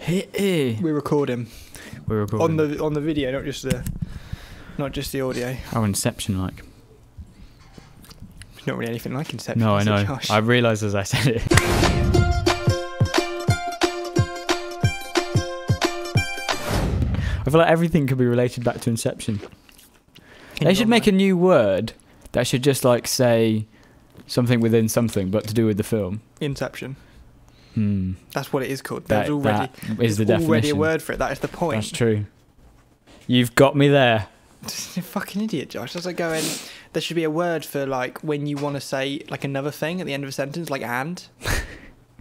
We're recording. We're recording on the video, not just the audio. How Inception like? It's not really anything like Inception. No, I know. Josh? I realised as I said it. I feel like everything could be related back to Inception. They should make a new word that should just like say something within something, but to do with the film. Inception. Hmm. That's what it is called. That is the definition. Already a word for it. That is the point. That's true. You've got me there. You're a fucking idiot, Josh. That's like going. There should be a word for like when you want to say like another thing at the end of a sentence, like and.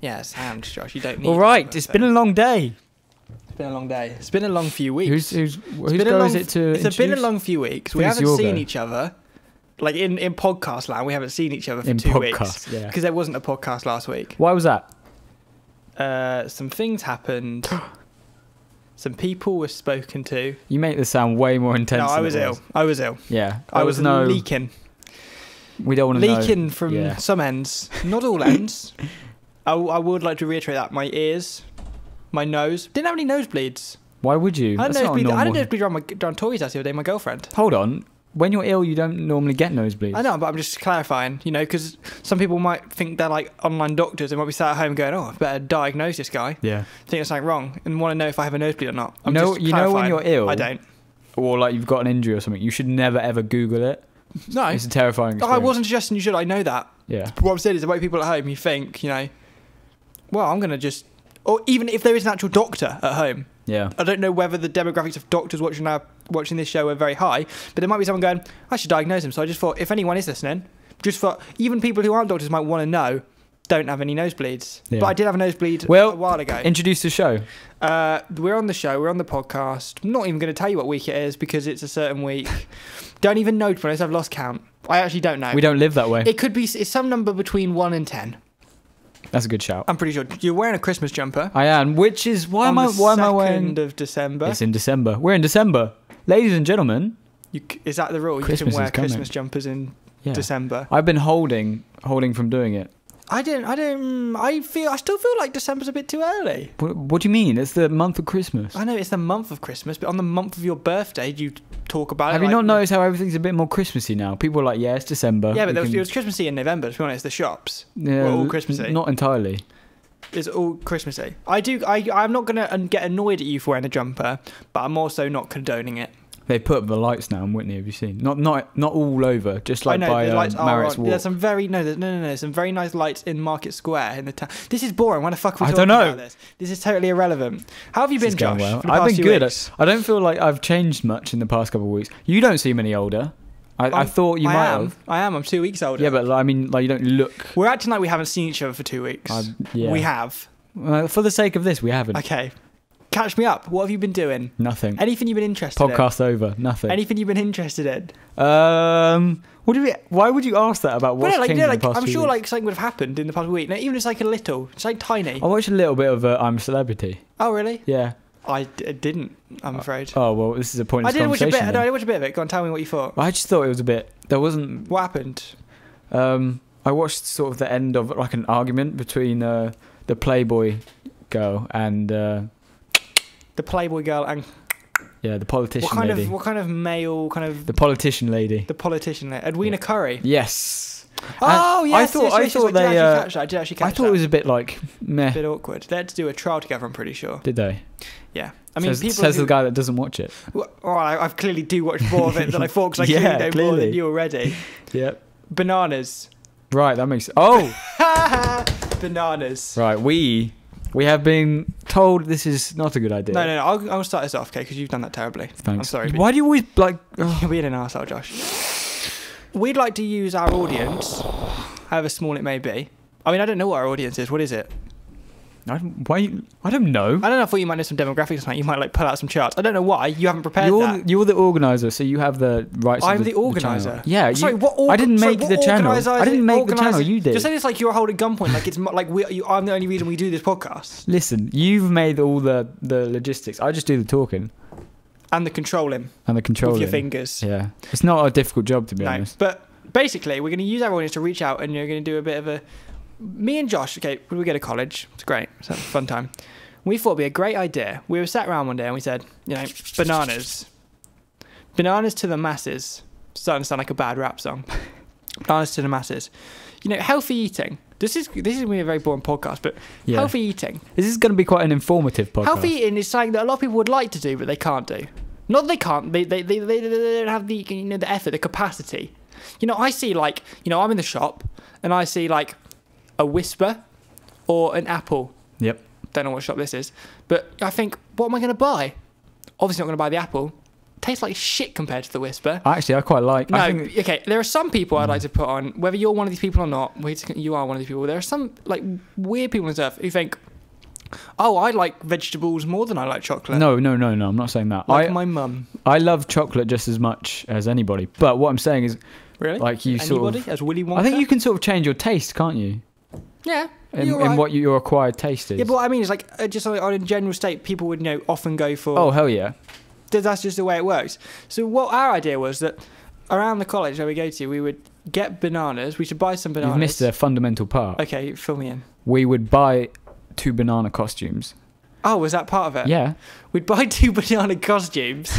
Yes, and, Josh. You don't need. All right. It's been a long day. It's been a long day. It's been a long few weeks. Whose go is it to? It's been a long few weeks. We haven't seen each other. Like in podcast land, we haven't seen each other for 2 weeks. Yeah. Because there wasn't a podcast last week. Why was that? Some things happened. Some people were spoken to. You make this sound way more intense. No, I was ill. I was ill. Yeah. I was leaking. We don't want to know. Leaking from some ends. Not all ends. I would like to reiterate that. My ears, my nose. Didn't have any nosebleeds. Why would you? I had a nosebleed around Tori's house the other day, my girlfriend. Hold on. When you're ill, you don't normally get nosebleeds. I know, but I'm just clarifying, you know, because some people might think they're like online doctors. They might be sat at home going, oh, I better diagnose this guy. Yeah. Think there's something wrong and want to know if I have a nosebleed or not. You know when you're ill? I don't. Or like you've got an injury or something, you should never ever Google it. No. It's a terrifying experience. I wasn't suggesting you should, I know that. Yeah. What I'm saying is about people at home, you think, you know, well, I'm going to just... Or even if there is an actual doctor at home. Yeah. I don't know whether the demographics of doctors watching this show are very high, but there might be someone going, I should diagnose him. So I just thought, if anyone is listening, just for even people who aren't doctors might want to know, don't have any nosebleeds. Yeah. But I did have a nosebleed a while ago. Introduce the show. We're on the show. We're on the podcast. I'm not even going to tell you what week it is because it's a certain week. Don't even know, to be honest. I've lost count. I actually don't know. We don't live that way. It could be it's some number between 1 and 10. That's a good shout. I'm pretty sure. You're wearing a Christmas jumper. I am, which is why am I wearing? 2nd of December. It's in December. We're in December, ladies and gentlemen. Is that the rule? Christmas you can wear Christmas jumpers in December. I've been holding from doing it. I still feel like December's a bit too early. What do you mean? It's the month of Christmas. I know it's the month of Christmas, but on the month of your birthday, you talk about it. Have you not noticed how everything's a bit more Christmassy now? People are like, yeah, it's December. Yeah, but it was Christmassy in November, to be honest. The shops were all Christmassy. Not entirely. It's all Christmassy. I'm not going to get annoyed at you for wearing a jumper, but I'm also not condoning it. They put up the lights now in Whitney. Have you seen? Not all over, just like by Marriotts Walk. There's some very some very nice lights in Market Square in the town. This is boring. Why the fuck are we talking about this? This is totally irrelevant. How have you been, Josh? Well. I've been good. I don't feel like I've changed much in the past couple of weeks. You don't seem any older. I thought you might have. I am. I'm 2 weeks older. Yeah, but I mean, like you don't look. We're acting like we haven't seen each other for 2 weeks. We have. For the sake of this, we haven't. Okay. Catch me up. What have you been doing? Nothing. Anything you've been interested in? Podcast over. Nothing. Anything you've been interested in? Why would you ask that about what's changed in the past I'm sure weeks? like something would have happened in the past week. Now, even if it's like a little, it's like tiny. I watched a little bit of I'm a Celebrity. Oh really? Yeah. I didn't. I'm afraid. Oh well, this is a pointless conversation. I did watch a bit of it. Go on, tell me what you thought. I just thought it was a bit. There wasn't. What happened? I watched sort of the end of like an argument between the Playboy girl and the Playboy girl and the politician lady. What kind of male kind of the politician lady? The politician lady, Edwina Curry. Yes. Oh yes. I thought they. I did actually catch that. I thought it was a bit like meh. A bit awkward. They had to do a trial together. I'm pretty sure. Did they? Yeah. I mean, says the guy that doesn't watch it. Well, I clearly do watch more of it than I thought because I clearly know more than you already. Yep. Bananas. Right. That makes. Oh. Bananas. Right. We have been told this is not a good idea. No. I'll start this off, okay? Because you've done that terribly. Thanks. I'm sorry. Why do you always like? You're being an arsehole, Josh. We'd like to use our audience, however small it may be. I mean, I don't know what our audience is. What is it? I don't know. I don't know. I thought you might know some demographics tonight. You might like pull out some charts. I don't know why. You haven't prepared that. You're the organizer, so you have the rights. I'm the organizer. Yeah. Sorry, I didn't make the channel. I didn't make the channel. You did. Just say this like you're holding gunpoint. Like it's like I'm the only reason we do this podcast. Listen, you've made all the logistics. I just do the talking. And the controlling. With your fingers. Yeah. It's not a difficult job, to be honest. But basically, we're going to use our audience to reach out and you're going to do a bit of a... Me and Josh, okay, when we go to college, it's great. It's a fun time. We thought it'd be a great idea. We were sat around one day and we said, bananas. Bananas to the masses. Starting to sound like a bad rap song. Bananas to the masses. Healthy eating. This is going to be a very boring podcast, but healthy eating. This is going to be quite an informative podcast. Healthy eating is something that a lot of people would like to do, but they can't do. Not that they can't. They don't have the the effort, the capacity. I see I'm in the shop and I see like a Whisper or an Apple. Yep. Don't know what shop this is, but I think, what am I going to buy? Obviously not going to buy the Apple. Tastes like shit compared to the Whisper. Actually, I quite like. Okay. There are some people I'd like to put on, whether you're one of these people or not. You are one of these people. There are some like weird people on this earth who think, oh, I like vegetables more than I like chocolate. No. I'm not saying that. Like my mum. I love chocolate just as much as anybody. But what I'm saying is, really, like you anybody? As Willy Wonka? I think you can sort of change your taste, can't you? Yeah. In what your acquired taste is. Yeah, but what I mean is like just on a general state, people would often go for. Oh hell yeah. That's just the way it works. So what our idea was that around the college where we go to, we would get bananas. We should buy some bananas. You've missed a fundamental part. Okay, fill me in. We would buy 2 banana costumes. Oh, was that part of it? Yeah. We'd buy 2 banana costumes,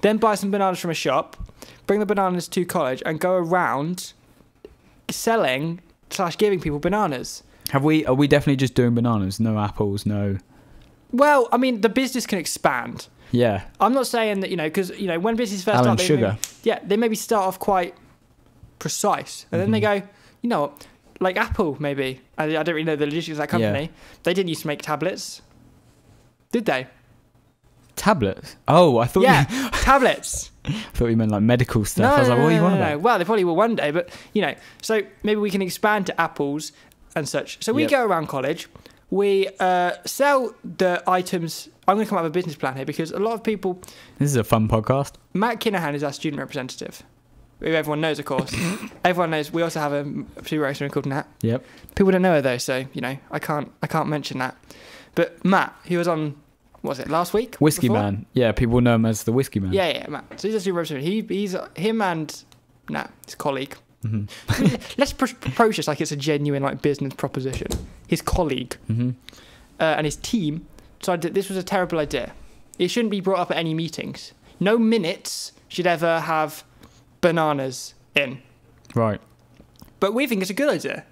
then buy some bananas from a shop, bring the bananas to college, and go around selling / giving people bananas. Are we definitely just doing bananas? No apples, no. Well, I mean, the business can expand. Yeah. I'm not saying that, because, when businesses first Alan start, Sugar. They maybe start off quite precise. And then they go, you know what, like Apple, maybe. I don't really know the logistics of that company. Yeah. They didn't used to make tablets. Did they? Tablets? Oh, I thought tablets. I thought you meant like medical stuff. I was like, what are you on about? Well, they probably will one day, but, so maybe we can expand to apples and such. So we go around college. We sell the items. I'm going to come up with a business plan here because a lot of people... This is a fun podcast. Matt Kinahan is our student representative, who everyone knows, of course. Everyone knows. We also have a supervisor called Nat. Yep. People don't know her though, so I can't mention that. But Matt, he was on, what was it, last week? Whiskey Man. Yeah, people know him as the Whiskey Man. Yeah, Matt. So he's a super representative. He's him and Nat, his colleague. Mm-hmm. Let's approach this like it's a genuine business proposition. His colleague and his team decided this was a terrible idea. It shouldn't be brought up at any meetings. No minutes should ever have bananas in. Right. But we think it's a good idea.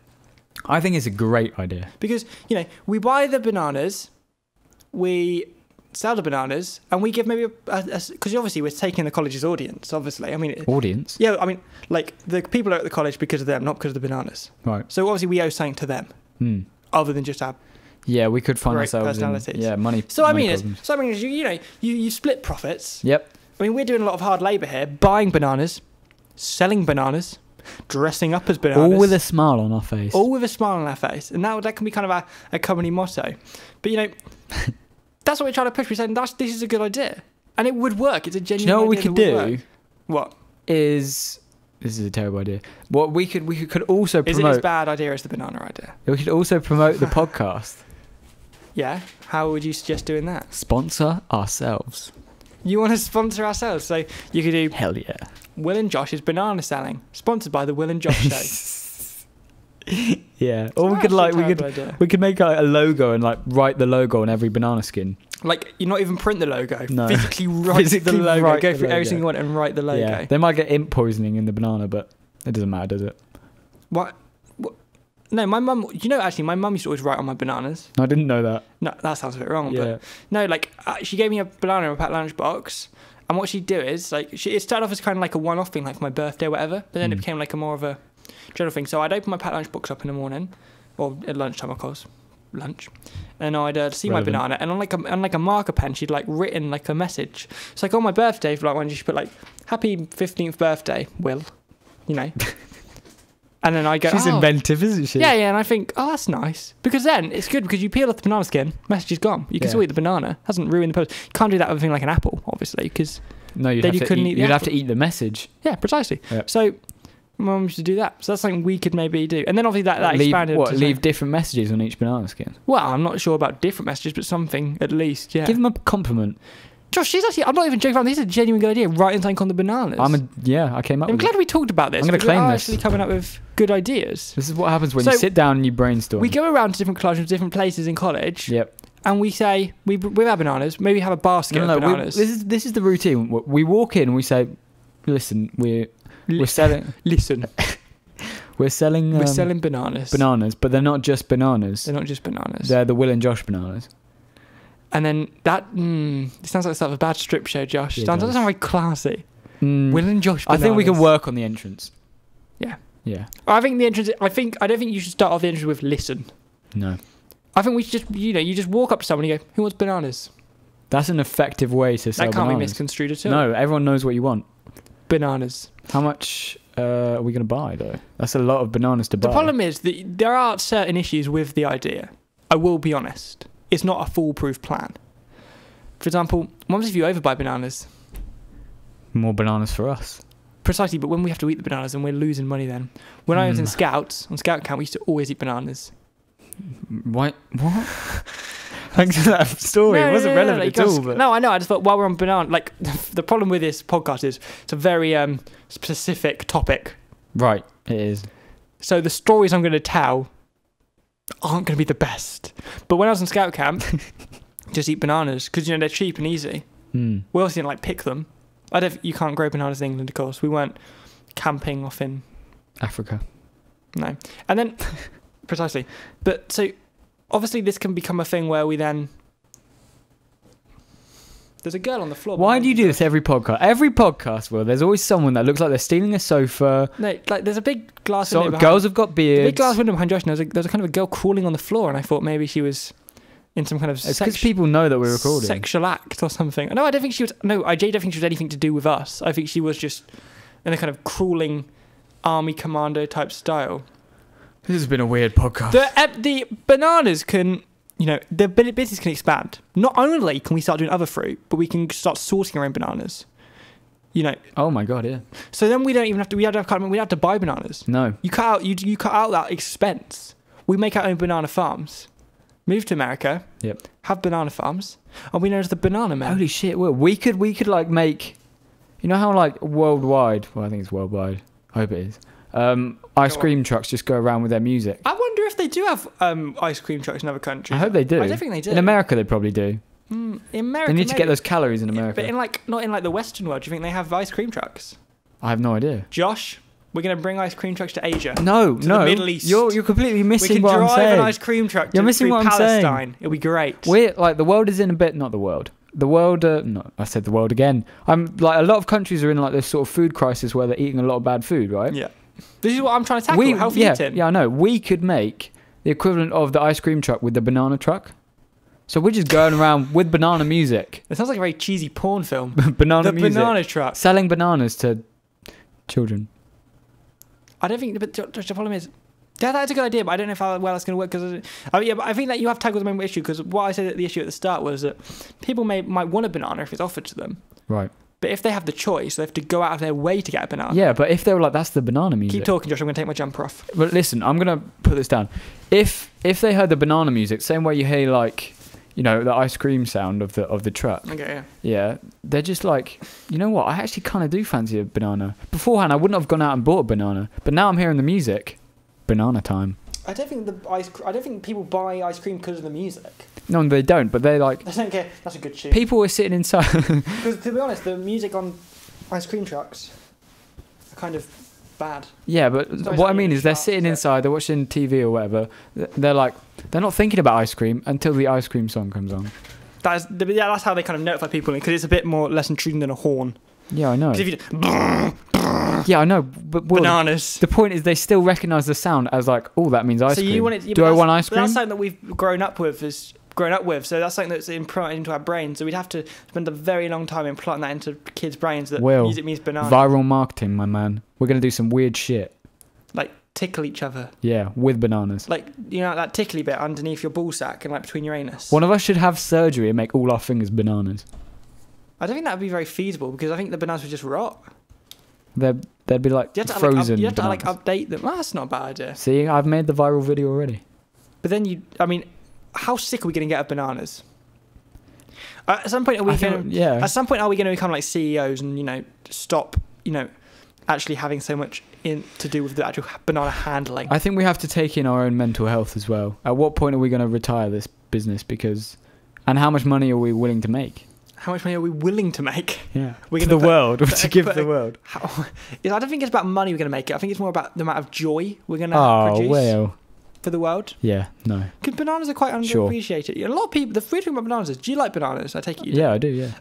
I think it's a great idea. Because, we buy the bananas, we sell the bananas, and we give maybe because obviously we're taking the college's audience, obviously. I mean... Audience? Yeah, I mean, like, the people are at the college because of them, not because of the bananas. Right. So obviously we owe something to them, other than just our... Yeah, we could find ourselves personalities. in money. So I mean, you split profits. Yep. I mean, we're doing a lot of hard labour here, buying bananas, selling bananas, dressing up as bananas. All with a smile on our face. All with a smile on our face, and that can be kind of a company motto. But that's what we're trying to push. We're saying this is a good idea, and it would work. It's a genuine. Do you know what we idea could do? Work. What is? This is a terrible idea. What we could also promote. Is it as bad idea as the banana idea? We could also promote the podcast. Yeah. How would you suggest doing that? Sponsor ourselves. You want to sponsor ourselves? So you could do... Hell yeah. Will and Josh's banana selling. Sponsored by the Will and Josh Show. Yeah. Or we could make a logo and write the logo on every banana skin. Like, you not even print the logo. No. Physically write the logo. Go through every single one and write the logo. Yeah. They might get imp poisoning in the banana, but it doesn't matter, does it? What? No, my mum... actually, my mum used to always write on my bananas. I didn't know that. No, that sounds a bit wrong. Yeah. But no, she gave me a banana in a packed lunchbox. And what she'd do is, it started off as kind of like a one-off thing, like for my birthday or whatever. But then it became like a more of a general thing. So I'd open my packed lunchbox up in the morning. Or at lunchtime, of course. Lunch. And I'd see my banana. And on like a marker pen, she'd written a message. It's like on my birthday, when she put happy 15th birthday, Will. And then I go, she's inventive, isn't she? Yeah, and I think, that's nice. Because then it's good because you peel off the banana skin, message is gone. You can still eat the banana. Hasn't ruined the post. You can't do that with a thing like an apple, obviously, because you'd have to eat the message. Yeah, precisely. Yep. So my mum used to do that. So that's something we could maybe do. And then obviously that expanded. Leave different messages on each banana skin? Well, I'm not sure about different messages, but something at least, yeah. Give them a compliment. Josh, I'm not even joking around. This is a genuine good idea. Writing something on the bananas. I came up with it. I'm glad we talked about this. I'm going to claim this. Actually coming up with good ideas. This is what happens when you sit down and you brainstorm. We go around to different classrooms, different places in college. Yep. and we say we have bananas. Maybe have a basket of bananas. This is the routine. We walk in and we say, "Listen, we're selling. Listen, we're selling bananas. Bananas, but they're not just bananas. They're not just bananas. They're the Will and Josh bananas." And then that it sounds like the start of a bad strip show, Josh. Yeah, Doesn't sound very classy. Will and Josh I bananas. think we can work on the entrance. Yeah. Yeah. I think the entrance. I don't think you should start off the entrance with "listen." No. I think we should just, you just walk up to someone and you go, "Who wants bananas?" That's an effective way to sell That can't bananas. be misconstrued at all. No, everyone knows what you want. Bananas. How much are we going to buy, though? That's a lot of bananas to buy. The problem is that there are certain issues with the idea. I will be honest. It's not a foolproof plan. For example, what happens if you overbuy bananas? More bananas for us. Precisely, but when we have to eat the bananas, and we're losing money then. When I was in Scouts, on Scout camp, we used to always eat bananas. What? Thanks for that story. It wasn't relevant at all. But... No, I know. I just thought while we're on banana, like the problem with this podcast is it's a very specific topic. Right, it is. So the stories I'm going to tell aren't going to be the best. But when I was in Scout camp, just eat bananas because they're cheap and easy. We also didn't pick them. You can't grow bananas in England, of course. We weren't camping off in Africa. No, and then precisely. But so obviously this can become a thing where we then. There's a girl on the floor. Why do you do this every podcast? Every podcast, Will, there's always someone that looks like they're stealing a sofa. No, there's a big glass window behind. Girls have got beards. The big glass window behind Josh, and there's a kind of a girl crawling on the floor, and I thought maybe she was in some kind of it's because people know that we're recording. Sexual act or something. No, I don't think she was. No, I don't think she was anything to do with us. I think she was just in a kind of crawling army commando type style. This has been a weird podcast. The bananas can, the business can expand. Not only can we start doing other fruit, but we can start sourcing our own bananas. Oh my god, yeah. So then we don't even have to. We don't have to buy bananas. No. You cut out that expense. We make our own banana farms. Move to America. Yep. Have banana farms, and we know as the banana men. Holy shit! Will we could make, how worldwide? Well, I think it's worldwide. I hope it is. Ice cream trucks just go around with their music. I wonder if they do have ice cream trucks in other countries. I hope they do. I don't think they do. In America, they probably do. In America, they need to get those calories in America. But not in the Western world. Do you think they have ice cream trucks? I have no idea. Josh, we're going to bring ice cream trucks to Asia. No, the Middle East. You're completely missing what I'm saying. We can drive an ice cream truck through Palestine. It'll be great. We're the world is in a bit, not the world. The world, no, I said the world again. I'm a lot of countries are in this sort of food crisis where they're eating a lot of bad food, right? Yeah. This is what I'm trying to tackle. Healthy eating. Yeah, I know. We could make the equivalent of the ice cream truck with the banana truck. So we're just going around with banana music. It sounds like a very cheesy porn film. Banana music. The banana truck. Selling bananas to children. I don't think, but the problem is, that's a good idea, but I don't know how well it's going to work. Because but I think that you have tackled the main issue. Because what I said at the issue at the start was that people might want a banana if it's offered to them. Right. But if they have the choice, they have to go out of their way to get a banana. Yeah, but if they were that's the banana music. Keep talking, Josh. I'm going to take my jumper off. But listen, I'm going to put this down. If they heard the banana music, same way you hear the ice cream sound of the truck. Okay, yeah. Yeah, they're just you know what? I actually kind of do fancy a banana. Beforehand, I wouldn't have gone out and bought a banana, but now I'm hearing the music. Banana time. I don't think people buy ice cream because of the music. No, they don't. But they I don't care. That's a good tune. People were sitting inside. Because to be honest, the music on ice cream trucks are kind of bad. Yeah, but what I mean is they're sitting inside, they're watching TV or whatever. They're not thinking about ice cream until the ice cream song comes on. That's how they kind of notify people, because it's a bit more less intruding than a horn. Yeah, I know. If you yeah, I know. But bananas. The point is, they still recognise the sound as oh, that means ice cream. You want it, do I want ice cream? That's something that we've grown up with. So that's something that's implanted into our brains. So we'd have to spend a very long time implanting that into kids' brains that music means banana. Viral marketing, my man. We're gonna do some weird shit. Tickle each other. Yeah, with bananas. That tickly bit underneath your ball sack and between your anus. One of us should have surgery and make all our fingers bananas. I don't think that would be very feasible, because I think the bananas would just rot. They'd be frozen. You have to update them. Well, that's not a bad idea. See, I've made the viral video already. But then how sick are we going to get of bananas? At some point, are we going to become CEOs and stop actually having so much to do with the actual banana handling? I think we have to take in our own mental health as well. At what point are we going to retire this business? Because And how much money are we willing to make? How much money are we willing to make? Yeah. We're To gonna the world. To give the world. I don't think it's about money we're going to make it. I think it's more about the amount of joy we're going to Oh, produce well. for the world. Yeah, no. Because bananas are quite underappreciated. A lot of people, the weird thing about bananas is, do you like bananas? I take it you do. Yeah, I do, yeah.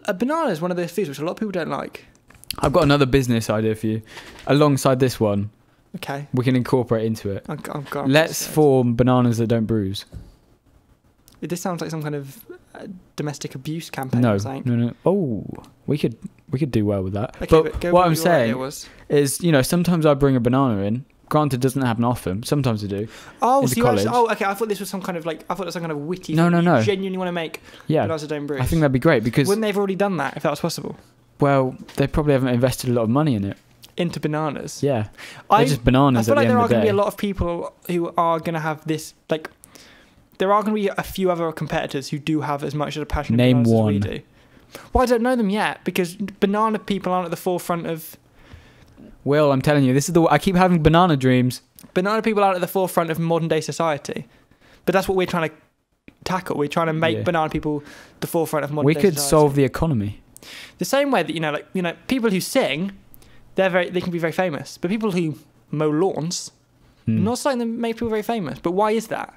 A banana is one of those foods which a lot of people don't like. I've got another business idea for you. Alongside this one, Okay. we can incorporate into it. I'm Let's form bananas that don't bruise. This sounds like some kind of domestic abuse campaign No, or something. no. Oh, we could do well with that. Okay, but go what with I'm your idea saying was. is, sometimes I bring a banana in. Granted, it doesn't happen often. Sometimes I do. Oh, into so you actually, college. okay. I thought this was some kind of I thought it was some kind of witty. No, thing no, you no. Genuinely want to make Yeah, bananas that don't bruise. I think that'd be great because, Wouldn't they have already done that if that was possible? well, they probably haven't invested a lot of money in it. Into bananas. Yeah, they're just bananas I feel at like the there end are of the going to day. be a lot of people who are going to have this. There are going to be a few other competitors who do have as much of a passion. Name bananas one. As we do. Well, I don't know them yet because banana people aren't at the forefront of. Will, I'm telling you, I keep having banana dreams. Banana people aren't at the forefront of modern day society, but that's what we're trying to tackle. We're trying to make banana people the forefront of modern day society. We could solve the economy. The same way that people who sing, they can be very famous, but people who mow lawns, not something that make people very famous. But why is that?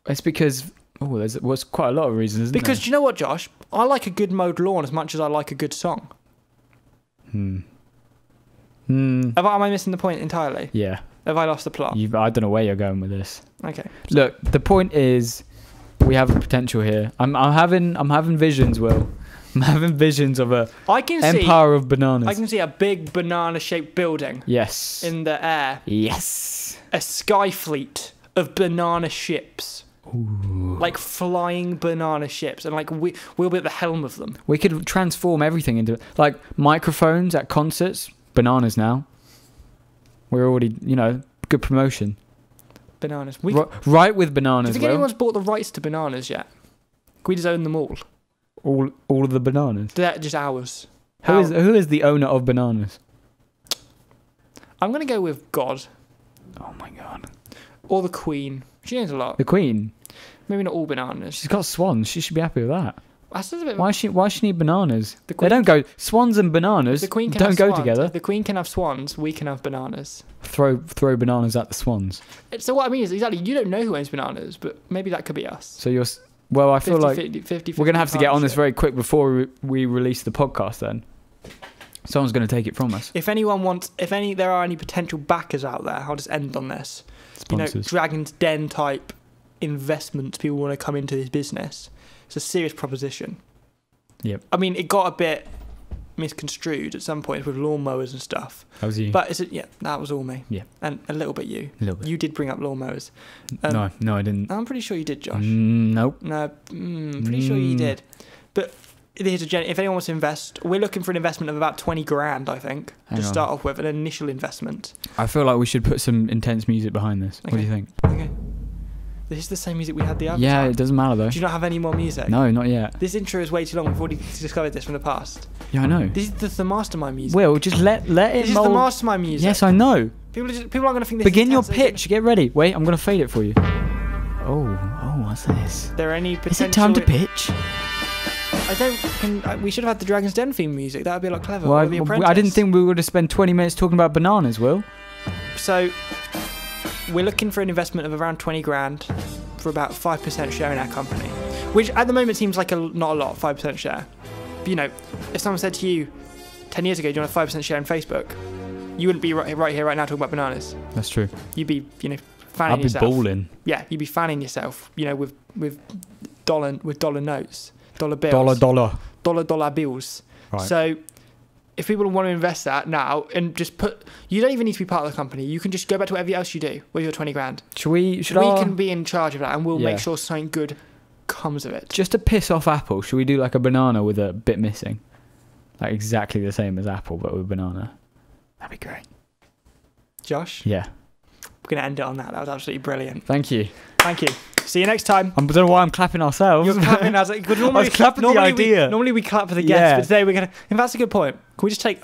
It's because there's quite a lot of reasons. Because do you know what, Josh? I like a good mowed lawn as much as I like a good song. Am I missing the point entirely? Yeah. Have I lost the plot? I don't know where you're going with this. Okay. Look, the point is, we have a potential here. I'm having visions, Will. I'm having visions of a empire of bananas. I can see a big banana-shaped building. Yes. In the air. Yes. A sky fleet of banana ships. Ooh. Like flying banana ships, and we'll be at the helm of them. We could transform everything into microphones at concerts. Bananas now. We're already, good promotion. Bananas. Right with bananas. Do you think anyone's bought the rights to bananas yet? Can we just own them all? All of the bananas. They're just ours. Who is the owner of bananas? I'm gonna go with God. Oh my god. Or the Queen. She owns a lot. The Queen. Maybe not all bananas. She's got swans. She should be happy with that. That's a bit. Why she need bananas? They don't go. Swans and bananas The Queen can don't have go swans. together. If the Queen can have swans, we can have bananas. Throw bananas at the swans. So what I mean is exactly, you don't know who owns bananas, but maybe that could be us. So you're. Well, I feel 50, we're gonna have to get on this partnership. very quick before we release the podcast. Then someone's gonna take it from us. If there are any potential backers out there, I'll just end on this. Sponsors. Dragon's Den type investments. People want to come into this business. It's a serious proposition. Yep. I mean, it got a bit misconstrued at some point with lawnmowers and stuff. That was you. But that was all me. Yeah. And a little bit you. A little bit. You did bring up lawnmowers. No, I didn't. I'm pretty sure you did, Josh. Nope. No, pretty sure you did. But if anyone wants to invest, we're looking for an investment of about 20 grand, I think, to start off with, an initial investment. I feel like we should put some intense music behind this. Okay. What do you think? Okay. This is the same music we had the other Yeah, time. it doesn't matter though. Do you not have any more music? No, not yet. This intro is way too long. We've already discovered this from the past. Yeah, I know. This is the mastermind music. Will, just let it This is mold. the mastermind music. Yes, I know. People aren't going to think this Begin is your intense. pitch. Get ready. Wait, I'm going to fade it for you. Oh, what's this? There are any potential... Is it time to pitch? We should have had the Dragon's Den theme music. That would be a lot clever. Well, Or The Apprentice. I didn't think we were going to spend 20 minutes talking about bananas, Will. So, we're looking for an investment of around 20 grand for about 5% share in our company, which at the moment seems like not a lot, 5% share. But, if someone said to you 10 years ago, do you want a 5% share in Facebook? You wouldn't be right here, right now talking about bananas. That's true. You'd be, fanning yourself. I'd be balling. Yeah, you'd be fanning yourself, with dollar notes, dollar bills. Dollar bills. Right. So if people want to invest that now and just you don't even need to be part of the company. You can just go back to whatever else you do with your 20 grand. We can be in charge of that, and we'll make sure something good comes of it. Just to piss off Apple, should we do like a banana with a bit missing? Like exactly the same as Apple, but with banana. That'd be great. Josh? Yeah. We're going to end it on that. That was absolutely brilliant. Thank you. Thank you. See you next time. I don't know why I'm clapping ourselves. You're clapping as I was clapping the idea. Normally we clap for the guests, but today we're going to... And that's a good point. Can we just take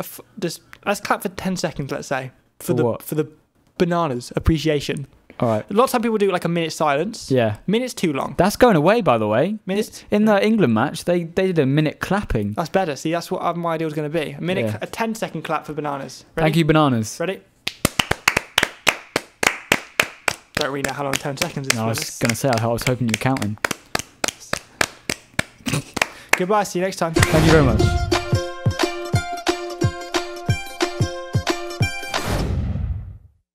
let's clap for 10 seconds, let's say. For the bananas appreciation. All right. A lot of time people do like a minute silence. Yeah. Minute's too long. That's going away, by the way. Minutes. In the England match, they did a minute clapping. That's better. See, that's what my idea was going to be. A minute, Yeah. a 10-second clap for bananas. Ready? Thank you, bananas. Ready? Don't really know how long 10 seconds is. No, I was going to say, I was hoping you were counting. Goodbye. See you next time. Thank you very much.